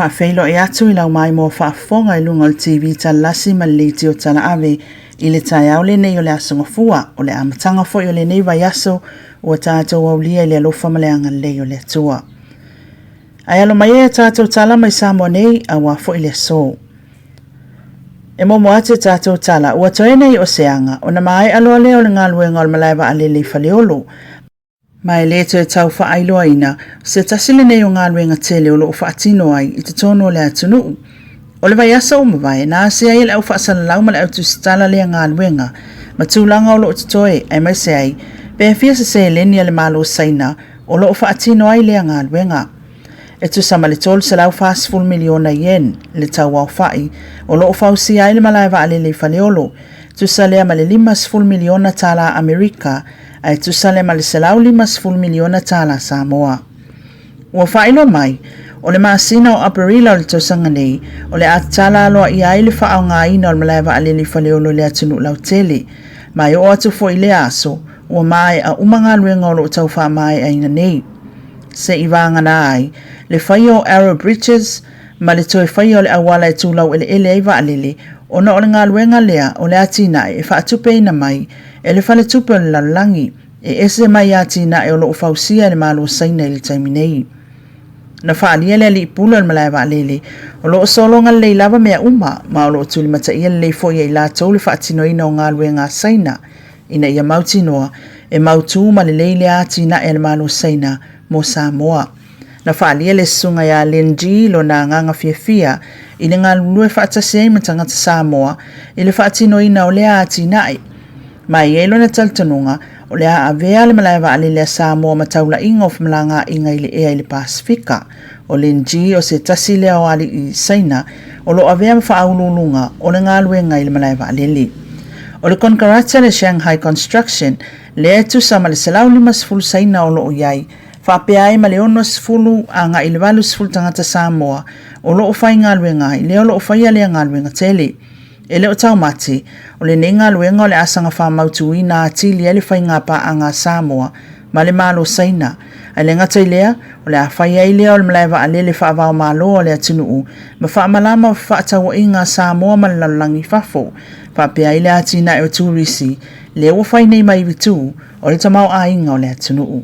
Whaafeilo e atu I lau mai mo whaafonga I lunga o TV TALA'LASI ma le tio TALA'AWI I le tai au le nei o le asoGafua o le amatanga fo o le nei vai aso o tātou au lia I le alofa ma le anga lei o le atua. Ai alo mai e tātou tala mai Samoa nei a wa fo I le so. E mo ate tātou tala ua toe nei o se anga o na mai alo leo le ngaluenga o le malaiwa a le le faleolo. Mai le te tau whaailoa ina, se tasile nei o ngaluenga tele o loo whaatino ai I te tono le atunu. O le vai asa o mawai, na se ai le au whaasana lau ma le au tu stala le ngaluenga, ma tūlanga o loo tutoe ai mai se ai, pe fia se leni le malo saina o loo whaatino ai le ngaluenga. E tu sama le tolu se lau fast full miliona yen le tau au whai, o loo whausi ai le malaiwa ale le faleolo, tu sa lea ma le 5 miliona tala Amerika, ai tu sale ma le selau 5 miliona tala Samoa. Ua whaino mai, o le maasina o Aparila o le tausanga nei, o le atala aloa I ai le whaau ngā ina o le malaiwa ale le faleolo le atunu lau tele, mai o atu fo I le aso, ua mai a umanga luenga o lo tau wha mai aina nei. Se I vanga na ai, le whaio Arrow Bridges, ma le toi whaio le awala e tūlau ele aiva alele, ona o le ngā luenga lea o le atina e whaatupe ina mai, e le whale tupe o le lalangi, e ese mai atina e o loo whausia le malo saina I le taiminei. Na whaalia le li pula le malaiwa alele, o loo solonga le lava mea uma, ma o loo tuli mata ia le fo ia I la tau le whaatino ina o ngā luenga saina, ina ia mautinoa, e mautu ma le leile atina e le malo saina mo Samoa. Na whaalia le sunga ia lenji lo na nganga fia I le ngā lulue whaatase ma tangata Samoa, I le whaatino ina o le atina e. Mai e lo na taltanunga, o le a avea le malaiwa ale le Samoa ma taula inga of malanga inga I le ea I le Pasifika, o lenji o se tasi lea o ali I saina, o lo avea ma whaaululunga o le ngā luenga I le malaiwa alele. O le konkarata le Shanghai Construction, le tu sama le selau 5 saina o lo o iai, whapeai ma le ono sfulu a ngā I le walu sfulu tangata Samoa, o lo o whai ngā luenga I le o lo o whai alea ngā luenga tele. E leo tau mati, o le nenga luenga o le asanga whamautu I nā atili e le whai ngā pa a ngā Samoa, ma le malo saina. Ai le ngata I lea, o le a whai ai lea o le malaiwa a le whaavao malo o le atunuu, ma whaamalama whaatawa I ngā Samoa ma le lalangi whafo, whapea I le atina e o tūrisi, le o whai nei mai vitu, o le tamau a inga o le atunuu.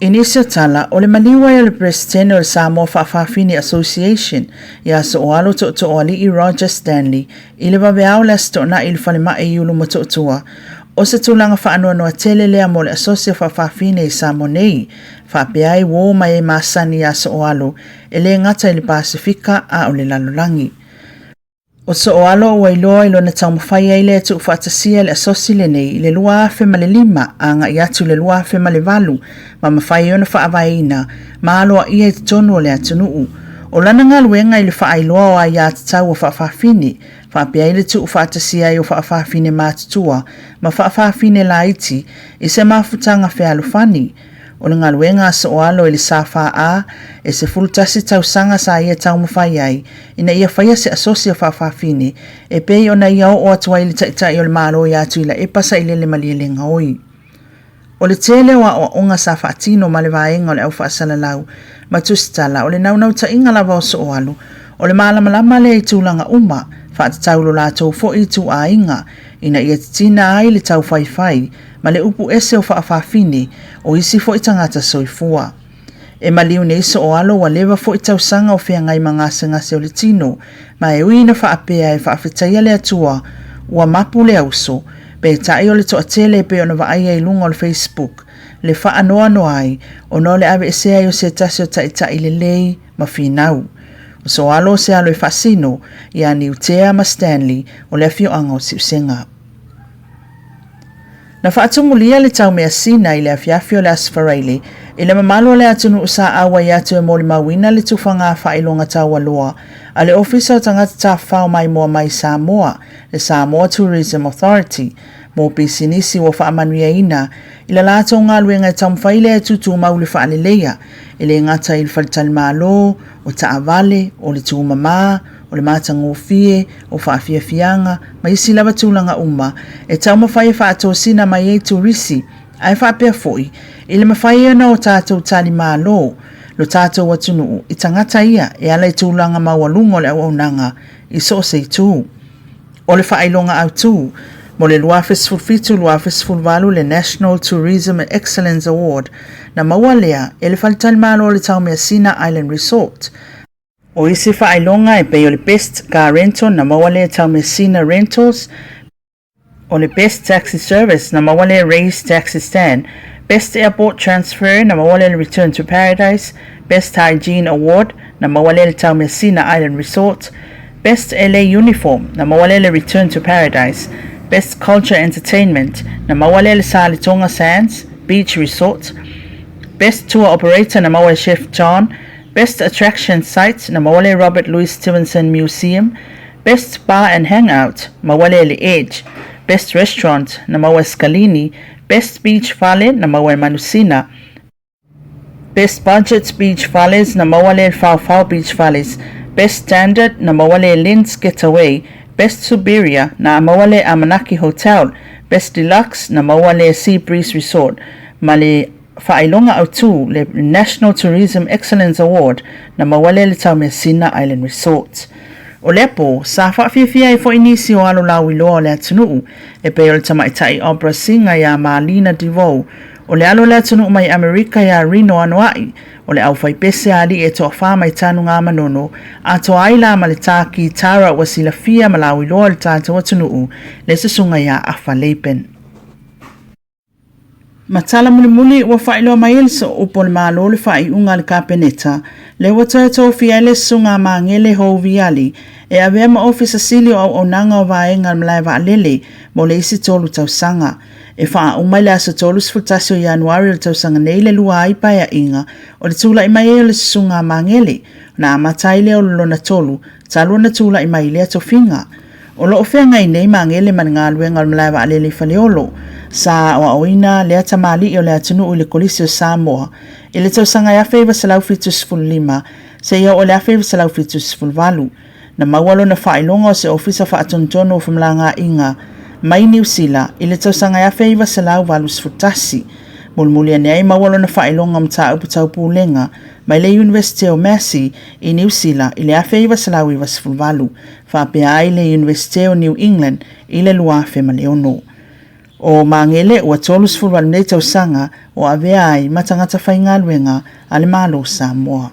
Inisio tala, o le maliwa o le presidente o le Samoa Whaafafini Association, ia Sooalo Tootooalii Roger Stanley, I le waweao le astona I le whalema e iulu mo tootua, o se tūlanga whaanoa noa tele lea mo le asosia Whaafafini I Samoa nei, whapeai wo mai e masani ia Sooalo, e le ngata I le Pasifika a o le lalolangi. O Sooalo ua iloa I lona taumawhai ai le tu whaatasia le asosi le nei I le lua afe ma le 5 a nga I atu le lua afe ma le 8 ma mawhai ona whaavaina ma aloa ia I te tonu o le atunuu. O lana ngā luenga I le whaailoa o ai a tatau o whaafafine, whaapea I le tu whaatasia I o whaafafine mātutua ma whaafafine la iti I se mafutanga whea alufani. O le ngā luenga Sooalo I le sāwha a, e se fulutasi tausanga sa ia tau mawhai ai, ina ia whaia se asosia whaafafine, e pei ona ia o atua I le taitai o le mālo I atu ila e pasa I le malia le ngaoi. O le tele o onga sa whaatino ma le vaenga o le au whaasalalau, ma tusitala o le naunau ta inga lava o Sooalo, o le malamalama le I tūlanga uma, whaatataulo la tau fo I tu a inga, ina ia titina ai le tau whaifai, ma le upu ese o whaafafine o isi fo I tangata soifua. E maliu ne Sooalo wa lewa fo I tausanga o whea ngai ngase o le tino, ma e uina whaapea e whaafetaia le atua, ua mapu le auso, pe tai o le toatele pe ona vaai ai lunga o le Facebook, le whaanoa no ai, o no le ave ese ai o se tasi o tai le lei ma whinau. O Sooalo se alo I whasino, ia ni utea ma Stanley o le afio anga o siusenga. Na whaatungulia le tau mea sina I le afiafio le asfaraile, I le mamalo le atunu usa awa I atu e moli mawina le tufanga whailonga tau aloa, a le ofisa o tangata ta whao mai moa mai Samoa, le Samoa Tourism Authority, mo pisinisi wa whaamanuia ina, I la lato ngā luenga tau mwhaile e tutu mau le whaaleleia, I le ngata I le whalitali malo, o taavale, o le tuumama, o le matangofie, o whaafiafianga, ma isi lava tūlanga uma, e tau mawhai whaatosina mai e turisi, ai whaapea foi, I le mawhai ana o tātou tali malo, lo tātou atunu I tangata ia e ala I tūlanga mawalunga o le au nanga I so se tū. O le whailonga au tū, mo le luafes fulfitu luafes fulvalu le National Tourism Excellence Award na mawalea e le whalital malo le tau mea Sina Island Resort. O isi whailonga e pei o le Best Car Rental na mawalea tau mea Sina Rentals, o le Best Taxi Service na mawalea Raise Taxi Stand, Best Airport Transfer na mawalea Return to Paradise, Best Hygiene Award na mawalea le tau mea Sina Island Resort, Best LA Uniform na mawalea le Return to Paradise, Best Culture Entertainment na mawalea le Salitonga Sands Beach Resort, Best Tour Operator na mawalea Chef John, Best Attraction Site na mawalea Robert Louis Stevenson Museum, Best Bar and Hangout mawalea le Edge, Best Restaurant na mawalea Scalini, Best Beach Valet na mawalea Manusina, Best Budget Beach Valets na mawalea Fau Beach Valets, Best Standard na mawalea Lynn's Getaway, Best Subiria na mawale Amanaki Hotel, Best Deluxe na mawale Sea Breeze Resort, male whailonga au tū le National Tourism Excellence Award na mawale le tau mea Sina Island Resort. O lepo, sa whawhiawhia e fo inisi o alo lau iloa o le atunuu, e peo le tamaitai opera singa ya Marlena DeVoe, o le alo le atunuu mai Amerika ya Reno Anuai, o le au whaipese ali e toa wha mai tanu ngā manono, a toa aila ma le tāki tara wasila fia ma lau iloa le tātou atunuu, le sasunga ya Afa Leipen. Matala muli ua whailoa mai elso upo le malo le whai unga le kapeneta, le wata tō fia le sunga ma ngele hou viali, e avea ma ofisa silio au onanga o vaenga mlai wa alele, mo le isi tolu tausanga. E wha umai le asa tolu sfutasi o Ianuari le tausanga nei le lua aipa ya inga, o le tula i mai e le sunga ma ngele, na amatai le o lona tolu, talua na tula i mai le ato finga. O lo ofea ngai nei ma ngele man ngā luenga mlai wa alele faleolo, sa o oina le ata mali o le atunu le kolisi o Samoa, e le tausanga ya feiva salau fitus ful lima, se ia o le a feiva salau fitus ful valu, na mawalo na whailonga o se ofisa whaatontono o whamlanga inga, mai New Zealand, i le tausanga ya feiva salau valu sfutasi, mulmulia nei mawalo na whailonga mta uputau pūlenga, mai le University o Massey i New Zealand, i le a feiva salau iwa sful valu, whapea ai le University o New England, i le lua whema leono. O mangele ua tolus fulwalu nei tausanga o avea ai matangata whaingaluenga ale malo Samoa.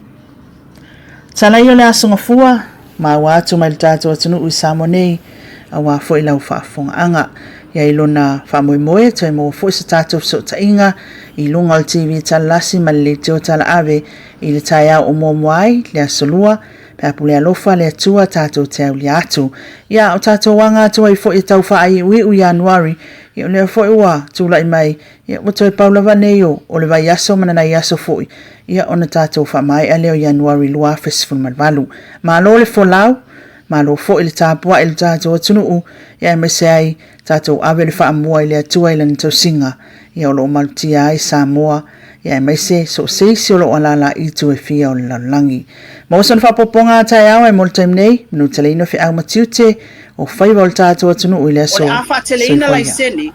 Talai o le asoGafua, ma ua atu mai le tātou atunu Samoa nei, a ua fo ilau whaafonga anga, ia ilona whamoemoe, toi mo fo isa tātou so tainga, i lunga o TV TALA'LASI ma le teo TALA'AVE, i le tai au o momoai, le asolua, pe apu le alofa le atua tātou te au li atu. Ia o tātou wanga atua i fo i tau whaai ui u Ianuari, ia o lea fo i ua tūla i mai, ia o toi paulawa neio o le vai aso mana nai aso fo i, ia o na tātou wha mai a leo Ianuari lua festival malvalu. Ma lo le fo lau, ma lo fo i le tāpua i le tātou atunuu, ia e mese ai tātou ave le wha amua i le atua i le nitau singa, ia o lo malutia ai Samoa, ia e mese so seisi o lo alala i tu e fia o le lalangi. Ma osan whapoponga tai au e mol taim nei, minu teleino fi au matiute, o whaiva o le tātou atunuu i le aso. O le awha teleina lai seni,